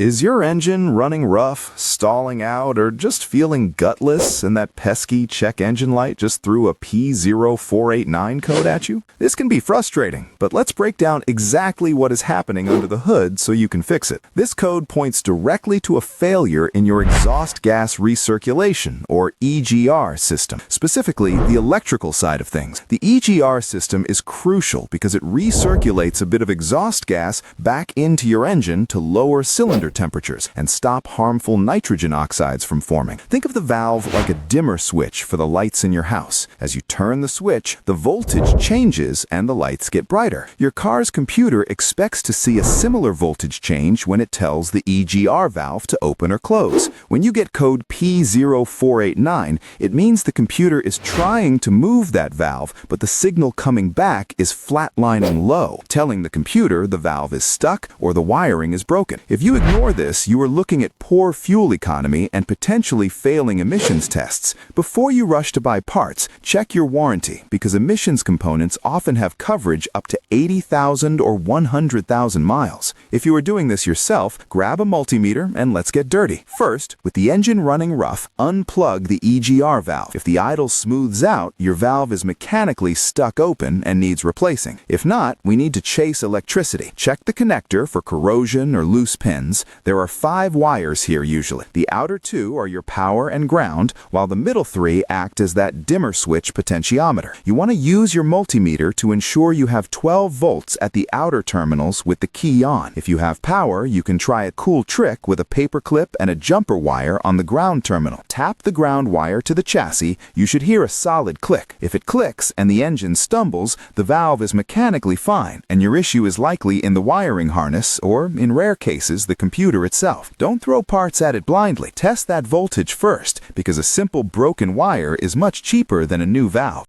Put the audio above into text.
Is your engine running rough, stalling out, or just feeling gutless and that pesky check engine light just threw a P0489 code at you? This can be frustrating, but let's break down exactly what is happening under the hood so you can fix it. This code points directly to a failure in your exhaust gas recirculation, or EGR system, specifically the electrical side of things. The EGR system is crucial because it recirculates a bit of exhaust gas back into your engine to lower cylinder temperatures and stop harmful nitrogen oxides from forming. Think of the valve like a dimmer switch for the lights in your house. As you turn the switch, the voltage changes and the lights get brighter. Your car's computer expects to see a similar voltage change when it tells the EGR valve to open or close. When you get code P0489, it means the computer is trying to move that valve, but the signal coming back is flatlining low, telling the computer the valve is stuck or the wiring is broken. If you ignore this, you are looking at poor fuel economy and potentially failing emissions tests. Before you rush to buy parts, check your warranty because emissions components often have coverage up to 80,000 or 100,000 miles. If you are doing this yourself, grab a multimeter and let's get dirty. First, with the engine running rough, unplug the EGR valve. If the idle smooths out, your valve is mechanically stuck open and needs replacing. If not, we need to chase electricity. Check the connector for corrosion or loose pins. There are 5 wires here usually. The outer 2 are your power and ground, while the middle 3 act as that dimmer switch potentiometer. You want to use your multimeter to ensure you have 12 volts at the outer terminals with the key on. If you have power, you can try a cool trick with a paper clip and a jumper wire on the ground terminal. Tap the ground wire to the chassis. You should hear a solid click. If it clicks and the engine stumbles, the valve is mechanically fine, and your issue is likely in the wiring harness or, in rare cases, the computer itself. Don't throw parts at it blindly. Test that voltage first, because a simple broken wire is much cheaper than a new valve.